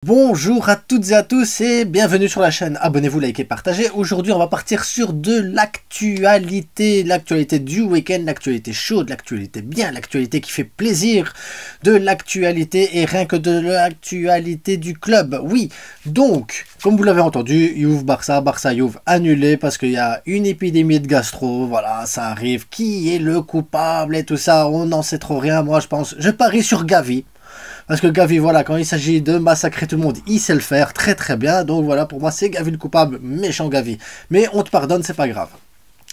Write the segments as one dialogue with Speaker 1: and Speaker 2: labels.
Speaker 1: Bonjour à toutes et à tous et bienvenue sur la chaîne, abonnez-vous, likez, partagez. Aujourd'hui on va partir sur de l'actualité, l'actualité du week-end, l'actualité chaude, l'actualité bien, l'actualité qui fait plaisir, de l'actualité et rien que de l'actualité du club. Oui, donc, comme vous l'avez entendu, Juve-Barça, Barça-Juve annulé parce qu'il y a une épidémie de gastro, voilà, ça arrive. Qui est le coupable et tout ça, on n'en sait trop rien, moi je pense, je parie sur Gavi. Parce que Gavi, voilà, quand il s'agit de massacrer tout le monde, il sait le faire très très bien. Donc voilà, pour moi, c'est Gavi le coupable, méchant Gavi. Mais on te pardonne, c'est pas grave.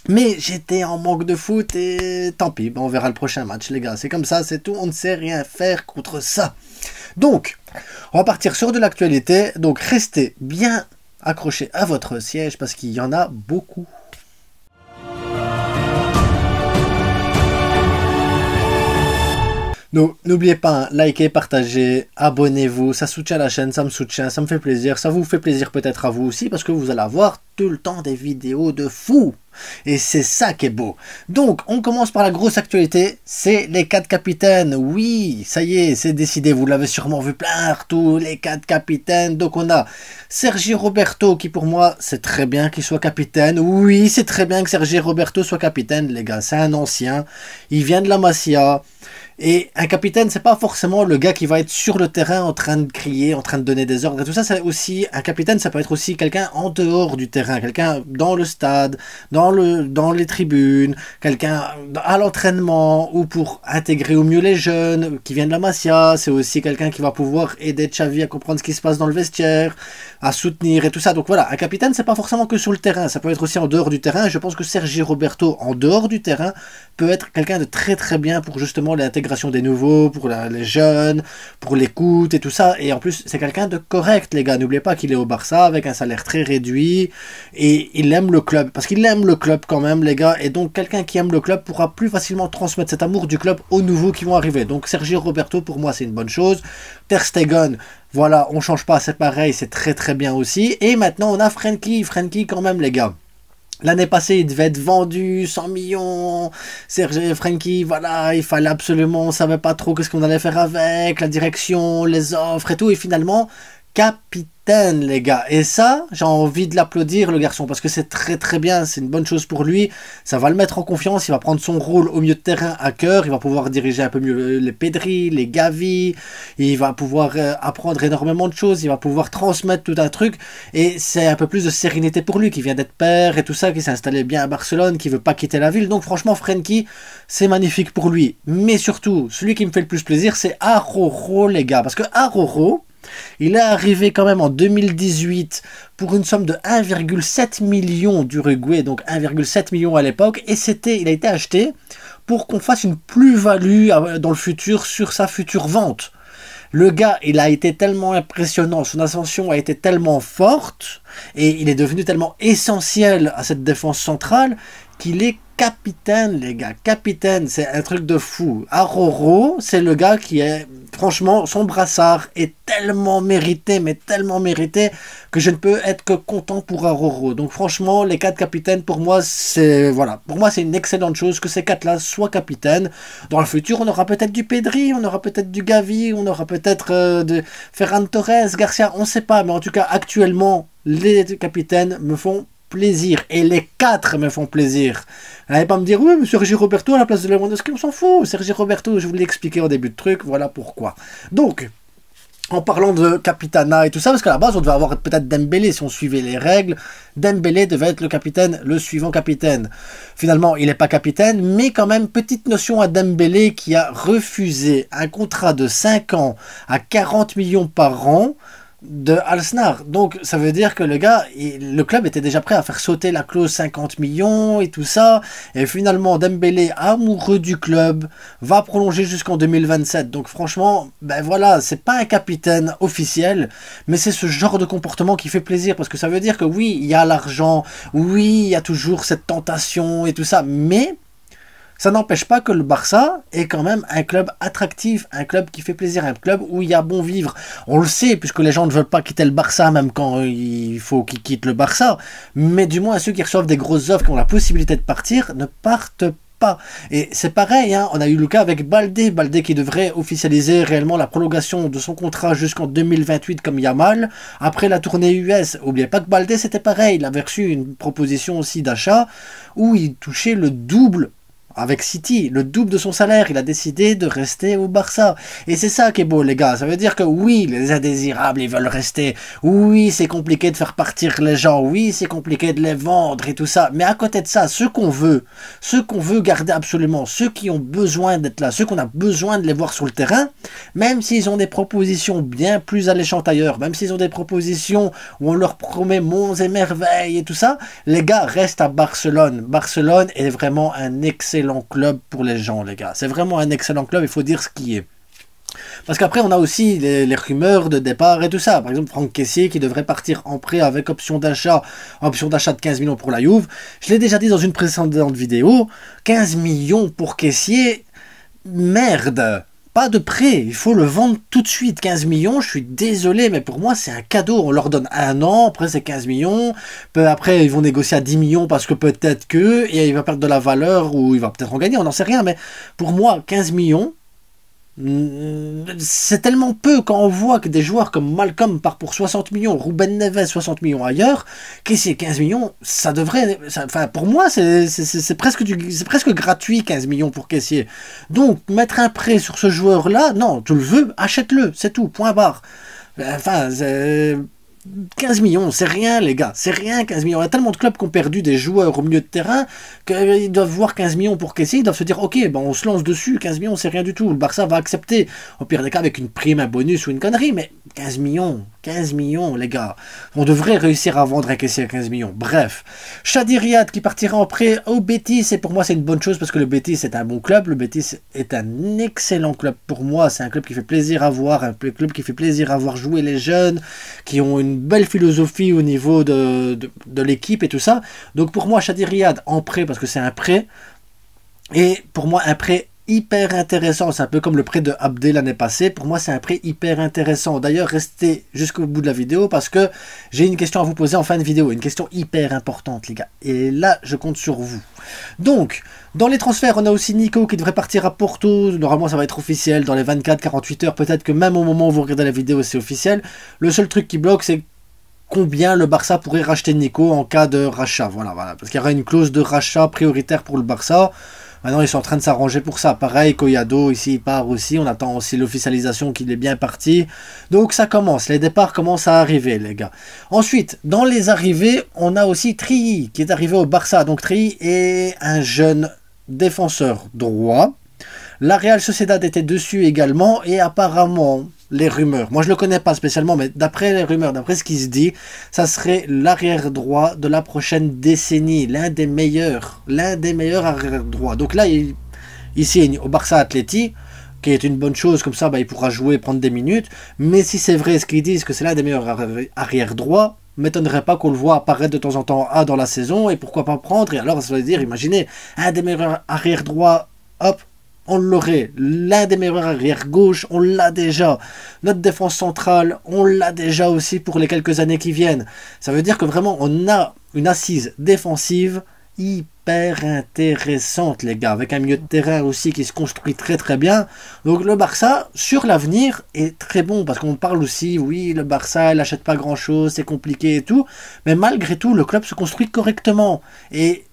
Speaker 1: Mais j'étais en manque de foot et tant pis, on verra le prochain match, les gars. C'est comme ça, c'est tout, on ne sait rien faire contre ça. Donc, on va partir sur de l'actualité. Donc, restez bien accrochés à votre siège parce qu'il y en a beaucoup. Donc, n'oubliez pas, hein, likez, partagez, abonnez-vous, ça soutient la chaîne, ça me soutient, ça me fait plaisir, ça vous fait plaisir peut-être à vous aussi, parce que vous allez avoir tout le temps des vidéos de fou. Et c'est ça qui est beau. Donc, on commence par la grosse actualité, c'est les 4 capitaines. Oui, ça y est, c'est décidé, vous l'avez sûrement vu partout, les 4 capitaines. Donc, on a Sergi Roberto, qui pour moi, c'est très bien qu'il soit capitaine. Oui, c'est très bien que Sergi Roberto soit capitaine, les gars, c'est un ancien, il vient de la Masia. Et un capitaine, c'est pas forcément le gars qui va être sur le terrain en train de crier, en train de donner des ordres et tout ça. C'est aussi un capitaine, ça peut être aussi quelqu'un en dehors du terrain, quelqu'un dans le stade, dans les tribunes, quelqu'un à l'entraînement ou pour intégrer au mieux les jeunes qui viennent de la Masia. C'est aussi quelqu'un qui va pouvoir aider Xavi à comprendre ce qui se passe dans le vestiaire, à soutenir et tout ça. Donc voilà, un capitaine, c'est pas forcément que sur le terrain, ça peut être aussi en dehors du terrain. Et je pense que Sergi Roberto, en dehors du terrain, peut être quelqu'un de très très bien pour justement l'intégration des nouveaux, pour les jeunes, pour l'écoute et tout ça. Et en plus, c'est quelqu'un de correct, les gars. N'oubliez pas qu'il est au Barça avec un salaire très réduit et il aime le club. Parce qu'il aime le club quand même, les gars. Et donc, quelqu'un qui aime le club pourra plus facilement transmettre cet amour du club aux nouveaux qui vont arriver. Donc, Sergi Roberto, pour moi, c'est une bonne chose. Ter Stegen, voilà, on change pas, c'est pareil, c'est très très bien aussi. Et maintenant, on a Frenkie quand même, les gars. L'année passée, il devait être vendu 100 millions. Sergi Frenkie, voilà, il fallait absolument, on savait pas trop qu'est-ce qu'on allait faire avec, la direction, les offres et tout. Et finalement, capitaine, les gars. Et ça, j'ai envie de l'applaudir, le garçon, parce que c'est très très bien, c'est une bonne chose pour lui. Ça va le mettre en confiance, il va prendre son rôle au milieu de terrain à cœur, il va pouvoir diriger un peu mieux les Pedri, les Gavi, il va pouvoir apprendre énormément de choses, il va pouvoir transmettre tout un truc, et c'est un peu plus de sérénité pour lui, qui vient d'être père et tout ça, qui s'est installé bien à Barcelone, qui veut pas quitter la ville. Donc franchement, Frenkie, c'est magnifique pour lui. Mais surtout, celui qui me fait le plus plaisir, c'est Araujo, les gars, parce que Araujo, il est arrivé quand même en 2018 pour une somme de 1,7 million d'Uruguay, donc 1,7 million à l'époque, et il a été acheté pour qu'on fasse une plus-value dans le futur sur sa future vente. Le gars, il a été tellement impressionnant, son ascension a été tellement forte, et il est devenu tellement essentiel à cette défense centrale qu'il est capitaine, les gars. Capitaine, c'est un truc de fou. Araujo, c'est le gars qui est, franchement, son brassard est tellement mérité, mais tellement mérité, que je ne peux être que content pour Araujo. Donc franchement, les 4 capitaines, pour moi, c'est, voilà, pour moi, c'est une excellente chose que ces 4-là soient capitaines. Dans le futur, on aura peut-être du Pedri, on aura peut-être du Gavi, on aura peut-être de Ferran Torres, Garcia, on ne sait pas, mais en tout cas, actuellement, les capitaines me font plaisir, et les 4 me font plaisir. N'allez pas me dire, oui, mais Sergi Roberto à la place de Lewandowski, on s'en fout. Sergi Roberto, je vous l'ai expliqué au début de truc, voilà pourquoi. Donc, en parlant de Capitana et tout ça, parce qu'à la base, on devait avoir peut-être Dembélé, si on suivait les règles, Dembélé devait être le capitaine, le suivant capitaine. Finalement, il n'est pas capitaine, mais quand même, petite notion à Dembélé qui a refusé un contrat de 5 ans à 40 millions par an, de Al-Snar. Donc ça veut dire que le gars, le club était déjà prêt à faire sauter la clause 50 millions et tout ça, et finalement Dembélé, amoureux du club, va prolonger jusqu'en 2027. Donc franchement, ben voilà, c'est pas un capitaine officiel, mais c'est ce genre de comportement qui fait plaisir, parce que ça veut dire que oui, il y a l'argent, oui, il y a toujours cette tentation et tout ça, mais ça n'empêche pas que le Barça est quand même un club attractif, un club qui fait plaisir, un club où il y a bon vivre. On le sait, puisque les gens ne veulent pas quitter le Barça, même quand il faut qu'ils quittent le Barça. Mais du moins, ceux qui reçoivent des grosses offres, qui ont la possibilité de partir, ne partent pas. Et c'est pareil, hein, on a eu le cas avec Baldé. Baldé qui devrait officialiser réellement la prolongation de son contrat jusqu'en 2028 comme Yamal. Après la tournée US, n'oubliez pas que Baldé c'était pareil. Il avait reçu une proposition aussi d'achat où il touchait le double avec City, le double de son salaire. Il a décidé de rester au Barça. Et c'est ça qui est beau, les gars. Ça veut dire que oui, les indésirables, ils veulent rester. Oui, c'est compliqué de faire partir les gens. Oui, c'est compliqué de les vendre et tout ça. Mais à côté de ça, ceux qu'on veut garder absolument, ceux qui ont besoin d'être là, ceux qu'on a besoin de les voir sur le terrain, même s'ils ont des propositions bien plus alléchantes ailleurs, même s'ils ont des propositions où on leur promet monts et merveilles et tout ça, les gars restent à Barcelone. Barcelone est vraiment un excellent club pour les gens, les gars. C'est vraiment un excellent club, il faut dire ce qui est. Parce qu'après, on a aussi les rumeurs de départ et tout ça. Par exemple, Franck Kessié qui devrait partir en prêt avec option d'achat de 15 millions pour la Juve. Je l'ai déjà dit dans une précédente vidéo, 15 millions pour Kessié, merde. Pas de prêt, il faut le vendre tout de suite. 15 millions, je suis désolé, mais pour moi, c'est un cadeau. On leur donne un an, après c'est 15 millions. Peu après, ils vont négocier à 10 millions parce que peut-être que, et il va perdre de la valeur ou il va peut-être en gagner, on n'en sait rien. Mais pour moi, 15 millions, c'est tellement peu quand on voit que des joueurs comme Malcolm part pour 60 millions, Ruben Neves 60 millions ailleurs, que c'est 15 millions, ça devrait... Enfin, pour moi, c'est presque gratuit 15 millions pour Kessié. Donc, mettre un prêt sur ce joueur-là, non, tu le veux, achète-le, c'est tout, point barre. Enfin, 15 millions, c'est rien les gars, c'est rien 15 millions. Il y a tellement de clubs qui ont perdu des joueurs au milieu de terrain qu'ils doivent voir 15 millions pour Kessié, ils doivent se dire ok, ben on se lance dessus, 15 millions c'est rien du tout, le Barça va accepter, au pire des cas avec une prime, un bonus ou une connerie, mais 15 millions les gars, on devrait réussir à vendre un Kessié à 15 millions. Bref, Chadi Riyad qui partira en prêt au Betis, et pour moi c'est une bonne chose parce que le Betis est un bon club, le Betis est un excellent club pour moi, c'est un club qui fait plaisir à voir, un club qui fait plaisir à voir jouer les jeunes, qui ont une belle philosophie au niveau de l'équipe et tout ça. Donc pour moi, Chadi Riyad en prêt, parce que c'est un prêt, et pour moi un prêt hyper intéressant, c'est un peu comme le prêt de Abdé l'année passée, pour moi c'est un prêt hyper intéressant. D'ailleurs, restez jusqu'au bout de la vidéo parce que j'ai une question à vous poser en fin de vidéo, une question hyper importante les gars, et là je compte sur vous. Donc, dans les transferts, on a aussi Nico qui devrait partir à Porto, normalement ça va être officiel dans les 24-48 heures, peut-être que même au moment où vous regardez la vidéo c'est officiel. Le seul truc qui bloque c'est combien le Barça pourrait racheter Nico en cas de rachat, voilà, parce qu'il y aura une clause de rachat prioritaire pour le Barça. Maintenant, ils sont en train de s'arranger pour ça. Pareil, Collado, ici, il part aussi. On attend aussi l'officialisation qu'il est bien parti. Donc, ça commence. Les départs commencent à arriver, les gars. Ensuite, dans les arrivées, on a aussi Trilly qui est arrivé au Barça. Donc, Trilly est un jeune défenseur droit. La Real Sociedad était dessus également. Et apparemment, les rumeurs, moi je le connais pas spécialement, mais d'après les rumeurs, d'après ce qui se dit, ça serait l'arrière droit de la prochaine décennie, l'un des meilleurs arrière droit. Donc là, il signe au Barça Atleti, qui est une bonne chose, comme ça, bah, il pourra jouer, prendre des minutes. Mais si c'est vrai ce qu'ils disent, que c'est l'un des meilleurs arrière droit, m'étonnerait pas qu'on le voit apparaître de temps en temps dans la saison, et pourquoi pas prendre. Et alors, ça veut dire, imaginez, un des meilleurs arrière droit, hop, on l'aurait. L'un des meilleurs arrière gauche, on l'a déjà. Notre défense centrale, on l'a déjà aussi pour les quelques années qui viennent. Ça veut dire que vraiment, on a une assise défensive hyper intéressante, les gars. Avec un milieu de terrain aussi qui se construit très très bien. Donc le Barça, sur l'avenir, est très bon. Parce qu'on parle aussi, oui, le Barça, il n'achète pas grand-chose, c'est compliqué et tout. Mais malgré tout, le club se construit correctement. Et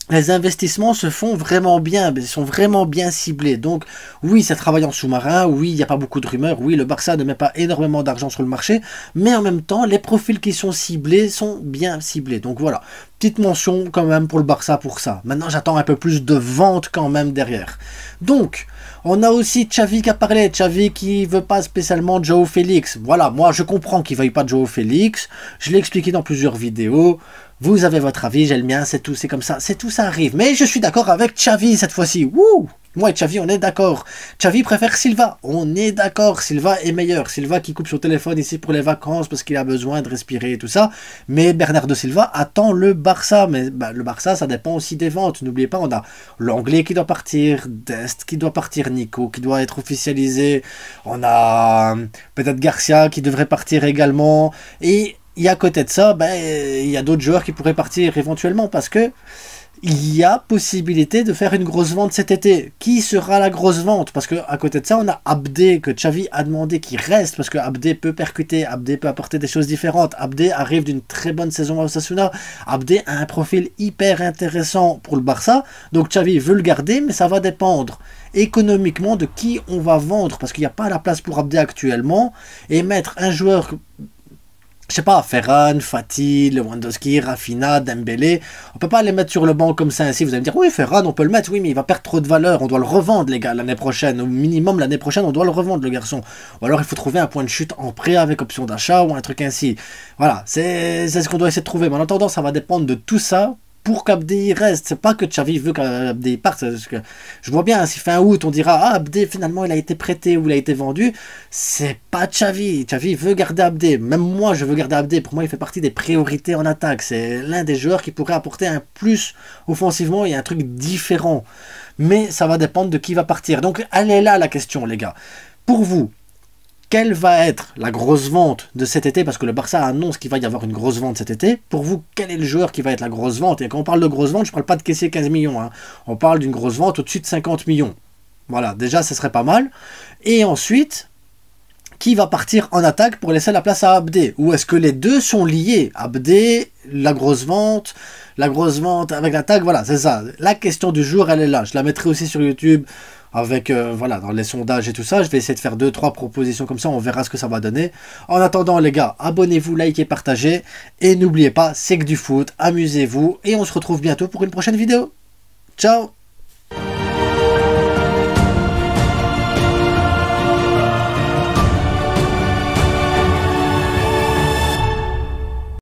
Speaker 1: les investissements se font vraiment bien, ils sont vraiment bien ciblés. Donc oui, ça travaille en sous-marin, oui, il n'y a pas beaucoup de rumeurs, oui, le Barça ne met pas énormément d'argent sur le marché, mais en même temps, les profils qui sont ciblés sont bien ciblés. Donc voilà, petite mention quand même pour le Barça pour ça. Maintenant, j'attends un peu plus de vente quand même derrière. Donc, on a aussi Xavi qui a parlé, Xavi qui veut pas spécialement Joao Félix. Voilà, moi je comprends qu'il ne veuille pas Joao Félix, je l'ai expliqué dans plusieurs vidéos. Vous avez votre avis, j'ai le mien, c'est tout, c'est comme ça, c'est tout, ça arrive. Mais je suis d'accord avec Xavi cette fois-ci. Wouh! Moi et Xavi, on est d'accord. Xavi préfère Silva. On est d'accord, Silva est meilleur. Silva qui coupe son téléphone ici pour les vacances parce qu'il a besoin de respirer et tout ça. Mais Bernardo Silva attend le Barça. Mais bah, le Barça, ça dépend aussi des ventes. N'oubliez pas, on a l'Anglais qui doit partir, Dest qui doit partir, Nico qui doit être officialisé. On a peut-être Garcia qui devrait partir également. Et à côté de ça, ben, il y a d'autres joueurs qui pourraient partir éventuellement parce que il y a possibilité de faire une grosse vente cet été. Qui sera la grosse vente? Parce que à côté de ça, on a Abdé que Xavi a demandé qu'il reste parce que Abdé peut percuter, Abdé peut apporter des choses différentes. Abdé arrive d'une très bonne saison à Osasuna. Abdé a un profil hyper intéressant pour le Barça. Donc Xavi veut le garder, mais ça va dépendre économiquement de qui on va vendre parce qu'il n'y a pas la place pour Abdé actuellement. Et mettre un joueur, je sais pas, Ferran, Fati, Lewandowski, Rafinha, Dembélé, on peut pas les mettre sur le banc comme ça ainsi. Vous allez me dire, oui, Ferran, on peut le mettre, oui, mais il va perdre trop de valeur, on doit le revendre, les gars, l'année prochaine. Au minimum, l'année prochaine, on doit le revendre, le garçon. Ou alors, il faut trouver un point de chute en prêt avec option d'achat ou un truc ainsi. Voilà, c'est ce qu'on doit essayer de trouver. Mais en attendant, ça va dépendre de tout ça pour qu'Abdé reste. C'est pas que Xavi veut qu'Abdé parte. Parce que je vois bien, si fin août on dira ah, Abdé finalement il a été prêté ou il a été vendu, c'est pas Xavi. Xavi veut garder Abdé. Même moi je veux garder Abdé. Pour moi il fait partie des priorités en attaque. C'est l'un des joueurs qui pourrait apporter un plus offensivement et un truc différent. Mais ça va dépendre de qui va partir. Donc elle est là la question les gars. Pour vous, quelle va être la grosse vente de cet été? Parce que le Barça annonce qu'il va y avoir une grosse vente cet été. Pour vous, quel est le joueur qui va être la grosse vente? Et quand on parle de grosse vente, je ne parle pas de caisser 15 millions. Hein. On parle d'une grosse vente au-dessus de 50 millions. Voilà, déjà, ce serait pas mal. Et ensuite, qui va partir en attaque pour laisser la place à Abdé? Ou est-ce que les deux sont liés? Abdé, la grosse vente avec l'attaque, voilà, c'est ça. La question du jour, elle est là. Je la mettrai aussi sur YouTube avec, voilà, dans les sondages et tout ça. Je vais essayer de faire 2-3 propositions comme ça, on verra ce que ça va donner. En attendant, les gars, abonnez-vous, likez, partagez. Et n'oubliez pas, c'est que du foot, amusez-vous. Et on se retrouve bientôt pour une prochaine vidéo. Ciao!